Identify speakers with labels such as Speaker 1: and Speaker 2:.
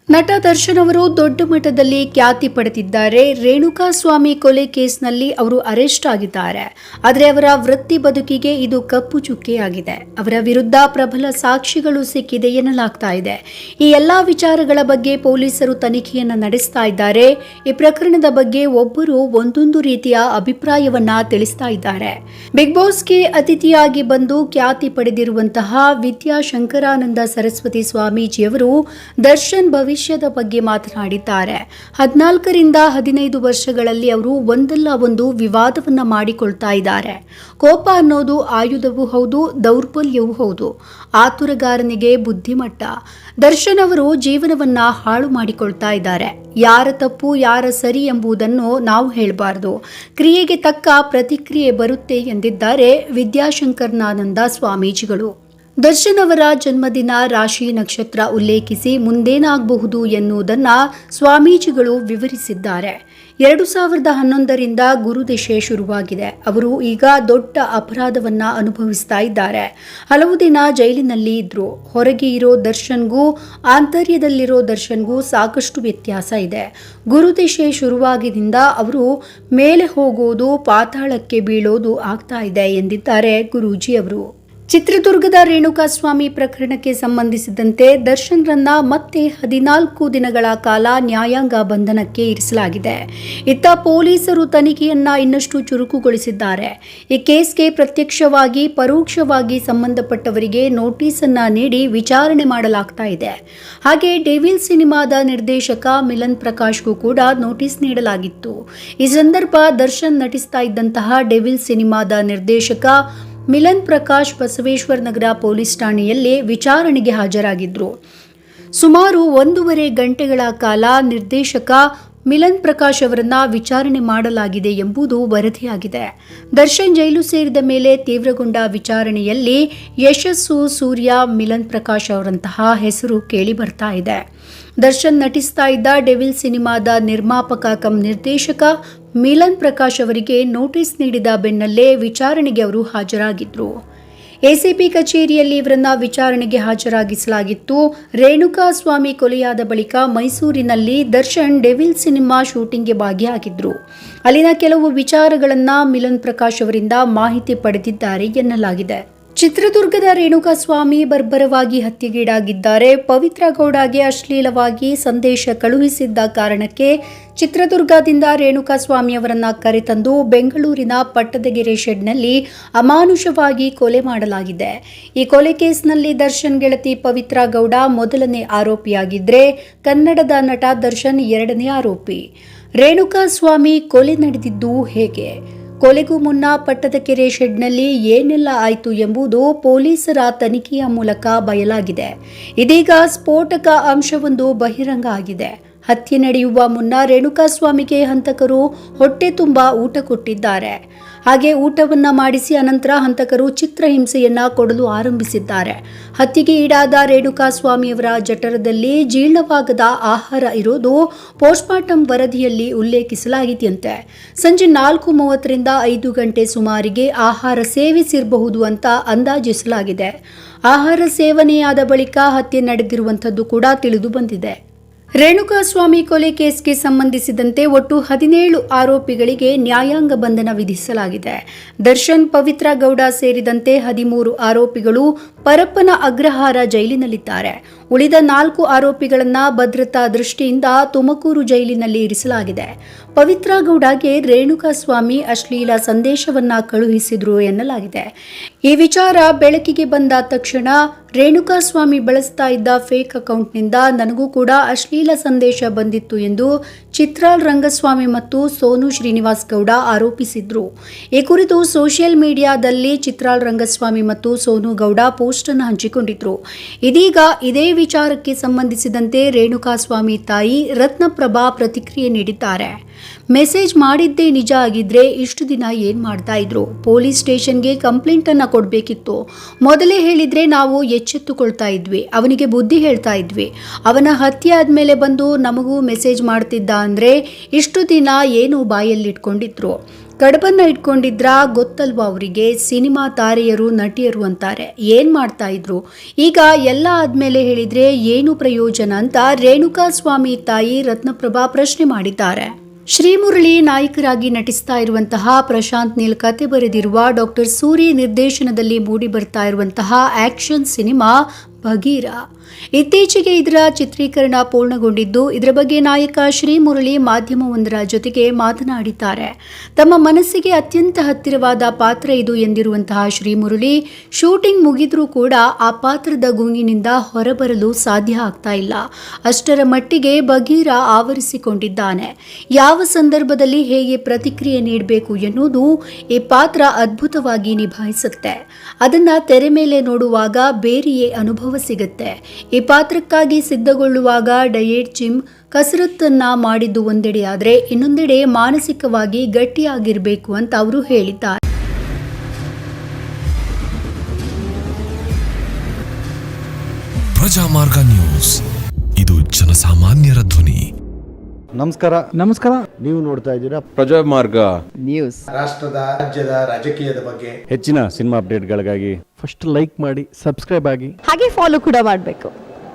Speaker 1: ನಟ ದರ್ಶನ್ ಅವರು ದೊಡ್ಡ ಮಟ್ಟದಲ್ಲಿ ಖ್ಯಾತಿ ಪಡೆದಿದ್ದಾರೆ. ರೇಣುಕಾಸ್ವಾಮಿ ಕೊಲೆ ಕೇಸ್ನಲ್ಲಿ ಅವರು ಅರೆಸ್ಟ್ ಆಗಿದ್ದಾರೆ. ಆದರೆ ಅವರ ವೃತ್ತಿ ಬದುಕಿಗೆ ಇದು ಕಪ್ಪು ಚುಕ್ಕೆಯಾಗಿದೆ. ಅವರ ವಿರುದ್ಧ ಪ್ರಬಲ ಸಾಕ್ಷಿಗಳು ಸಿಕ್ಕಿದೆ ಎನ್ನಲಾಗ್ತಾ ಇದೆ. ಈ ಎಲ್ಲಾ ವಿಚಾರಗಳ ಬಗ್ಗೆ ಪೊಲೀಸರು ತನಿಖೆಯನ್ನು ನಡೆಸ್ತಾ ಇದ್ದಾರೆ. ಈ ಪ್ರಕರಣದ ಬಗ್ಗೆ ಒಬ್ಬರು ಒಂದೊಂದು ರೀತಿಯ ಅಭಿಪ್ರಾಯವನ್ನ ತಿಳಿಸ್ತಾ ಇದ್ದಾರೆ. ಬಿಗ್ ಬಾಸ್ಗೆ ಅತಿಥಿಯಾಗಿ ಬಂದು ಖ್ಯಾತಿ ಪಡೆದಿರುವಂತಹ ವಿದ್ಯಾಶಂಕರಾನಂದ ಸರಸ್ವತಿ ಸ್ವಾಮೀಜಿಯವರು ದರ್ಶನ್ ಭವಿಷ್ಯದ ಬಗ್ಗೆ ಮಾತನಾಡಿದ್ದಾರೆ. 14ರಿಂದ 15 ವರ್ಷಗಳಲ್ಲಿ ಅವರು ಒಂದಲ್ಲ ಒಂದು ವಿವಾದವನ್ನ ಮಾಡಿಕೊಳ್ತಾ ಇದ್ದಾರೆ. ಕೋಪ ಅನ್ನೋದು ಆಯುಧವೂ ಹೌದು, ದೌರ್ಬಲ್ಯವೂ ಹೌದು. ಆತುರಗಾರನಿಗೆ ಬುದ್ಧಿಮಟ್ಟ. ದರ್ಶನ್ ಅವರು ಜೀವನವನ್ನ ಹಾಳು ಮಾಡಿಕೊಳ್ತಾ ಇದ್ದಾರೆ. ಯಾರ ತಪ್ಪು ಯಾರ ಸರಿ ಎಂಬುದನ್ನು ನಾವು ಹೇಳಬಾರದು. ಕ್ರಿಯೆಗೆ ತಕ್ಕ ಪ್ರತಿಕ್ರಿಯೆ ಬರುತ್ತೆ ಎಂದಿದ್ದಾರೆ ವಿದ್ಯಾಶಂಕರಾನಂದ ಸ್ವಾಮೀಜಿಗಳು. ದರ್ಶನ್ ಅವರ ಜನ್ಮದಿನ, ರಾಶಿ, ನಕ್ಷತ್ರ ಉಲ್ಲೇಖಿಸಿ ಮುಂದೇನಾಗಬಹುದು ಎನ್ನುವುದನ್ನ ಸ್ವಾಮೀಜಿಗಳು ವಿವರಿಸಿದ್ದಾರೆ. 2011ರಿಂದ ಗುರುದಶೆ ಶುರುವಾಗಿದೆ. ಅವರು ಈಗ ದೊಡ್ಡ ಅಪರಾಧವನ್ನ ಅನುಭವಿಸ್ತಾ ಇದ್ದಾರೆ. ಹಲವು ದಿನ ಜೈಲಿನಲ್ಲಿ ಇದ್ರು. ಹೊರಗೆ ಇರೋ ದರ್ಶನ್ಗೂ ಆಂತರ್ಯದಲ್ಲಿರೋ ದರ್ಶನ್ಗೂ ಸಾಕಷ್ಟು ವ್ಯತ್ಯಾಸ ಇದೆ. ಗುರುದಶೆ ಶುರುವಾಗಿದಿಂದ ಅವರು ಮೇಲೆ ಹೋಗೋದು, ಪಾತಾಳಕ್ಕೆ ಬೀಳೋದು ಆಗ್ತಾ ಇದೆ ಎಂದಿದ್ದಾರೆ ಗುರೂಜಿ ಅವರು. ಚಿತ್ರದುರ್ಗದ ರೇಣುಕಾಸ್ವಾಮಿ ಪ್ರಕರಣಕ್ಕೆ ಸಂಬಂಧಿಸಿದಂತೆ ದರ್ಶನ್ರನ್ನ ಮತ್ತೆ 14 ದಿನಗಳ ಕಾಲ ನ್ಯಾಯಾಂಗ ಬಂಧನಕ್ಕೆ ಇರಿಸಲಾಗಿದೆ. ಇತ್ತ ಪೊಲೀಸರು ತನಿಖೆಯನ್ನ ಇನ್ನಷ್ಟು ಚುರುಕುಗೊಳಿಸಿದ್ದಾರೆ. ಈ ಕೇಸ್ಗೆ ಪ್ರತ್ಯಕ್ಷವಾಗಿ ಪರೋಕ್ಷವಾಗಿ ಸಂಬಂಧಪಟ್ಟವರಿಗೆ ನೋಟಿಸ್ ಅನ್ನ ನೀಡಿ ವಿಚಾರಣೆ ಮಾಡಲಾಗ್ತಾ ಇದೆ. ಹಾಗೆ ಡೆವಿಲ್ ಸಿನಿಮಾದ ನಿರ್ದೇಶಕ ಮಿಲನ್ ಪ್ರಕಾಶ್ಗೂ ಕೂಡ ನೋಟಿಸ್ ನೀಡಲಾಗಿತ್ತು. ಈ ಸಂದರ್ಭ ದರ್ಶನ್ ನಟಿಸ್ತಾ ಇದ್ದಂತಹ ಡೆವಿಲ್ ಸಿನಿಮಾದ ನಿರ್ದೇಶಕ ಮಿಲನ್ ಪ್ರಕಾಶ್ ಬಸವೇಶ್ವರ ನಗರ ಪೊಲೀಸ್ ಠಾಣೆಯಲ್ಲಿ ವಿಚಾರಣೆಗೆ ಹಾಜರಾಗಿದ್ದರು. ಸುಮಾರು 1.5 ಗಂಟೆಗಳ ಕಾಲ ನಿರ್ದೇಶಕ ಮಿಲನ್ ಪ್ರಕಾಶ್ ಅವರನ್ನ ವಿಚಾರಣೆ ಮಾಡಲಾಗಿದೆ ಎಂಬುದು ವರದಿಯಾಗಿದೆ. ದರ್ಶನ್ ಜೈಲು ಸೇರಿದ ಮೇಲೆ ತೀವ್ರಗೊಂಡ ವಿಚಾರಣೆಯಲ್ಲಿ ಯಶಸ್ಸು, ಸೂರ್ಯ, ಮಿಲನ್ ಪ್ರಕಾಶ್ ಅವರಂತಹ ಹೆಸರು ಕೇಳಿ ಬರ್ತಾ ಇದೆ. ದರ್ಶನ್ ನಟಿಸ್ತಾ ಇದ್ದ ಡೆವಿಲ್ ಸಿನಿಮಾದ ನಿರ್ಮಾಪಕ ಕಂ ನಿರ್ದೇಶಕ ಮಿಲನ್ ಪ್ರಕಾಶ್ ಅವರಿಗೆ ನೋಟಿಸ್ ನೀಡಿದ ಬೆನ್ನಲ್ಲೇ ವಿಚಾರಣೆಗೆ ಅವರು ಹಾಜರಾಗಿದ್ರು. ಎಸಿಪಿ ಕಚೇರಿಯಲ್ಲಿ ಇವರನ್ನ ವಿಚಾರಣೆಗೆ ಹಾಜರಾಗಿಸಲಾಗಿತ್ತು. ರೇಣುಕಾಸ್ವಾಮಿ ಕೊಲೆಯಾದ ಬಳಿಕ ಮೈಸೂರಿನಲ್ಲಿ ದರ್ಶನ್ ಡೆವಿಲ್ ಸಿನಿಮಾ ಶೂಟಿಂಗ್ಗೆ ಭಾಗಿಯಾಗಿದ್ರು. ಅಲ್ಲಿನ ಕೆಲವು ವಿಚಾರಗಳನ್ನ ಮಿಲನ್ ಪ್ರಕಾಶ್ ಅವರಿಂದ ಮಾಹಿತಿ ಪಡೆದಿದ್ದಾರೆ ಎನ್ನಲಾಗಿದೆ. ಚಿತ್ರದುರ್ಗದ ರೇಣುಕಾಸ್ವಾಮಿ ಬರ್ಬರವಾಗಿ ಹತ್ಯೆಗೀಡಾಗಿದ್ದಾರೆ. ಪವಿತ್ರ ಗೌಡಗೆ ಅಶ್ಲೀಲವಾಗಿ ಸಂದೇಶ ಕಳುಹಿಸಿದ್ದ ಕಾರಣಕ್ಕೆ ಚಿತ್ರದುರ್ಗದಿಂದ ರೇಣುಕಾಸ್ವಾಮಿ ಅವರನ್ನ ಕರೆತಂದು ಬೆಂಗಳೂರಿನ ಪಟ್ಟದಗೆರೆ ಶೆಡ್ನಲ್ಲಿ ಅಮಾನುಷವಾಗಿ ಕೊಲೆ ಮಾಡಲಾಗಿದೆ. ಈ ಕೊಲೆ ಕೇಸ್ನಲ್ಲಿ ದರ್ಶನ್ ಗೆಳತಿ ಪವಿತ್ರ ಗೌಡ ಮೊದಲನೇ ಆರೋಪಿಯಾಗಿದ್ರೆ ಕನ್ನಡದ ನಟ ದರ್ಶನ್ 2ನೇ ಆರೋಪಿ. ರೇಣುಕಾಸ್ವಾಮಿ ಕೊಲೆ ನಡೆದಿದ್ದು ಹೇಗೆ? ಕೊಲೆಗೂ ಮುನ್ನ ಪಟ್ಟದಕೆರೆ ಶೆಡ್ನಲ್ಲಿ ಏನೆಲ್ಲ ಆಯಿತು ಎಂಬುದು ಪೊಲೀಸರ ತನಿಖೆಯ ಮೂಲಕ ಬಯಲಾಗಿದೆ. ಇದೀಗ ಸ್ಫೋಟಕ ಅಂಶವೊಂದು ಬಹಿರಂಗ ಆಗಿದೆ. ಹತ್ಯೆ ನಡೆಯುವ ಮುನ್ನ ರೇಣುಕಾಸ್ವಾಮಿಗೆ ಹಂತಕರು ಹೊಟ್ಟೆ ತುಂಬ ಊಟ ಕೊಟ್ಟಿದ್ದಾರೆ. ಹಾಗೆ ಊಟವನ್ನ ಮಾಡಿಸಿ ಅನಂತರ ಹಂತಕರು ಚಿತ್ರಹಿಂಸೆಯನ್ನ ಕೊಡಲು ಆರಂಭಿಸಿದ್ದಾರೆ. ಹತ್ಯೆಗೆ ಈಡಾದ ರೇಣುಕಾಸ್ವಾಮಿಯವರ ಜಠರದಲ್ಲಿ ಜೀರ್ಣವಾಗದ ಆಹಾರ ಇರೋದು ಪೋಸ್ಟ್ಮಾರ್ಟಂ ವರದಿಯಲ್ಲಿ ಉಲ್ಲೇಖಿಸಲಾಗಿದೆಯಂತೆ. ಸಂಜೆ 4:30ರಿಂದ 5 ಗಂಟೆ ಸುಮಾರಿಗೆ ಆಹಾರ ಸೇವಿಸಿರಬಹುದು ಅಂತ ಅಂದಾಜಿಸಲಾಗಿದೆ. ಆಹಾರ ಸೇವನೆಯಾದ ಬಳಿಕ ಹತ್ಯೆ ನಡೆದಿರುವಂಥದ್ದು ಕೂಡ ತಿಳಿದು ಬಂದಿದೆ. ರೇಣುಕಾಸ್ವಾಮಿ ಕೊಲೆ ಕೇಸ್ಗೆ ಸಂಬಂಧಿಸಿದಂತೆ ಒಟ್ಟು 17 ಆರೋಪಿಗಳಿಗೆ ನ್ಯಾಯಾಂಗ ಬಂಧನ ವಿಧಿಸಲಾಗಿದೆ. ದರ್ಶನ್, ಪವಿತ್ರ ಗೌಡ ಸೇರಿದಂತೆ 13 ಆರೋಪಿಗಳು ಪರಪ್ಪನ ಅಗ್ರಹಾರ ಜೈಲಿನಲ್ಲಿದ್ದಾರೆ. ಉಳಿದ 4 ಆರೋಪಿಗಳನ್ನ ಭದ್ರತಾ ದೃಷ್ಟಿಯಿಂದ ತುಮಕೂರು ಜೈಲಿನಲ್ಲಿ ಇರಿಸಲಾಗಿದೆ. ಪವಿತ್ರ ಗೌಡಗೆ ರೇಣುಕಾಸ್ವಾಮಿ ಅಶ್ಲೀಲ ಸಂದೇಶವನ್ನ ಕಳುಹಿಸಿದ್ರು ಎನ್ನಲಾಗಿದೆ. ಈ ವಿಚಾರ ಬೆಳಕಿಗೆ ಬಂದ ತಕ್ಷಣ ರೇಣುಕಾಸ್ವಾಮಿ ಬಳಸ್ತಾ ಇದ್ದ ಫೇಕ್ ಅಕೌಂಟ್ನಿಂದ ನನಗೂ ಕೂಡ ಅಶ್ಲೀಲ ಸಂದೇಶ ಬಂದಿತ್ತು ಎಂದು ಚಿತ್ರಾಲ್ ರಂಗಸ್ವಾಮಿ ಮತ್ತು ಸೋನು ಶ್ರೀನಿವಾಸ್ ಗೌಡ ಆರೋಪಿಸಿದ್ರು. ಈ ಕುರಿತು ಸೋಷಿಯಲ್ ಮೀಡಿಯಾದಲ್ಲಿ ಚಿತ್ರಾಲ್ ರಂಗಸ್ವಾಮಿ ಮತ್ತು ಸೋನು ಗೌಡ ಪೋಸ್ಟ್ ಅನ್ನು ಹಂಚಿಕೊಂಡಿದ್ರು. ಇದೀಗ ಇದೇ ವಿಚಾರಕ್ಕೆ ಸಂಬಂಧಿಸಿದಂತೆ ರೇಣುಕಾಸ್ವಾಮಿ ತಾಯಿ ರತ್ನಪ್ರಭಾ ಪ್ರತಿಕ್ರಿಯೆ ನೀಡಿದ್ದಾರೆ. ಮೆಸೇಜ್ ಮಾಡಿದ್ದೇ ನಿಜ ಆಗಿದ್ರೆ ಇಷ್ಟು ದಿನ ಏನ್ ಮಾಡ್ತಾ ಇದ್ರು? ಪೊಲೀಸ್ ಸ್ಟೇಷನ್ಗೆ ಕಂಪ್ಲೇಂಟ್ ಅನ್ನ ಕೊಡಬೇಕಿತ್ತು. ಮೊದಲೇ ಹೇಳಿದ್ರೆ ನಾವು ಎಚ್ಚೆತ್ತುಕೊಳ್ತಾ ಇದ್ವಿ, ಅವನಿಗೆ ಬುದ್ಧಿ ಹೇಳ್ತಾ ಇದ್ವಿ. ಅವನ ಹತ್ಯೆ ಆದ್ಮೇಲೆ ಬಂದು ನಮಗೂ ಮೆಸೇಜ್ ಮಾಡ್ತಿದ್ದ ಅಂದ್ರೆ ಇಷ್ಟು ದಿನ ಏನು ಬಾಯಲ್ಲಿಟ್ಕೊಂಡಿದ್ರು? ಕಡಬನ್ನ ಇಟ್ಕೊಂಡಿದ್ರ ಗೊತ್ತಲ್ವಾ ಅವರಿಗೆ, ಸಿನಿಮಾ ತಾರೆಯರು ನಟಿಯರು ಅಂತಾರೆ, ಏನ್ ಮಾಡ್ತಾ ಇದ್ರು, ಈಗ ಎಲ್ಲ ಆದ್ಮೇಲೆ ಹೇಳಿದ್ರೆ ಏನು ಪ್ರಯೋಜನ ಅಂತ ರೇಣುಕಾ ಸ್ವಾಮಿ ತಾಯಿ ರತ್ನಪ್ರಭಾ ಪ್ರಶ್ನೆ ಮಾಡಿದ್ದಾರೆ. ಶ್ರೀಮುರಳಿ ನಾಯಕರಾಗಿ ನಟಿಸ್ತಾ ಇರುವಂತಹ ಪ್ರಶಾಂತ್ ನೀಲ್ ಕತೆ ಬರೆದಿರುವ ಡಾಕ್ಟರ್ ಸೂರಿ ನಿರ್ದೇಶನದಲ್ಲಿ ಮೂಡಿ ಬರ್ತಾ ಇರುವಂತಹ ಆಕ್ಷನ್ ಸಿನಿಮಾ ಬಗೀರ. ಇತ್ತೀಚೆಗೆ ಇದರ ಚಿತ್ರೀಕರಣ ಪೂರ್ಣಗೊಂಡಿದ್ದು, ಇದರ ಬಗ್ಗೆ ನಾಯಕ ಶ್ರೀಮುರಳಿ ಮಾಧ್ಯಮವೊಂದರ ಜೊತೆಗೆ ಮಾತನಾಡಿದ್ದಾರೆ. ತಮ್ಮ ಮನಸ್ಸಿಗೆ ಅತ್ಯಂತ ಹತ್ತಿರವಾದ ಪಾತ್ರ ಇದು ಎಂದಿರುವಂತಹ ಶ್ರೀಮುರಳಿ, ಶೂಟಿಂಗ್ ಮುಗಿದ್ರೂ ಕೂಡ ಆ ಪಾತ್ರದ ಗುಂಗಿನಿಂದ ಹೊರಬರಲು ಸಾಧ್ಯ ಆಗ್ತಾ ಇಲ್ಲ. ಅಷ್ಟರ ಮಟ್ಟಿಗೆ ಬಗೀರ ಆವರಿಸಿಕೊಂಡಿದ್ದಾನೆ. ಯಾವ ಸಂದರ್ಭದಲ್ಲಿ ಹೇಗೆ ಪ್ರತಿಕ್ರಿಯೆ ನೀಡಬೇಕು ಎನ್ನುವುದು ಈ ಪಾತ್ರ ಅದ್ಭುತವಾಗಿ ನಿಭಾಯಿಸುತ್ತೆ. ಅದನ್ನ ತೆರೆ ಮೇಲೆ ನೋಡುವಾಗ ಬೇರೆಯೇ ಅನುಭವ ಸಿಗುತ್ತೆ. ಈ ಪಾತ್ರಕ್ಕಾಗಿ ಸಿದ್ಧಗೊಳ್ಳುವಾಗ ಡಯೇಟ್, ಜಿಮ್, ಕಸರತ್ತನ್ನ ಮಾಡಿದ್ದು ಒಂದೆಡೆ ಆದ್ರೆ ಇನ್ನೊಂದೆಡೆ ಮಾನಸಿಕವಾಗಿ ಗಟ್ಟಿಯಾಗಿರಬೇಕು ಅಂತ ಅವರು ಹೇಳಿದ್ದಾರೆ.
Speaker 2: ಪ್ರಜಾಮಾರ್ಗ ನ್ಯೂಸ್, ಇದು ಜನಸಾಮಾನ್ಯರ ಧ್ವನಿ.
Speaker 3: ನಮಸ್ಕಾರ.
Speaker 4: ನೀವು ನೋಡ್ತಾ ಇದ್ದೀರಾ
Speaker 3: ಪ್ರಜಾಮಾರ್ಗ
Speaker 4: ನ್ಯೂಸ್. ರಾಷ್ಟ್ರದ, ರಾಜ್ಯದ, ರಾಜಕೀಯದ ಬಗ್ಗೆ
Speaker 3: ಹೆಚ್ಚಿನ ಸಿನಿಮಾ ಅಪ್ಡೇಟ್ಗಳಿಗಾಗಿ
Speaker 5: ಫಸ್ಟ್ ಲೈಕ್ ಮಾಡಿ, ಸಬ್ಸ್ಕ್ರೈಬ್ ಆಗಿ,
Speaker 6: ಹಾಗೆ ಫಾಲೋ ಕೂಡ ಮಾಡಬೇಕು.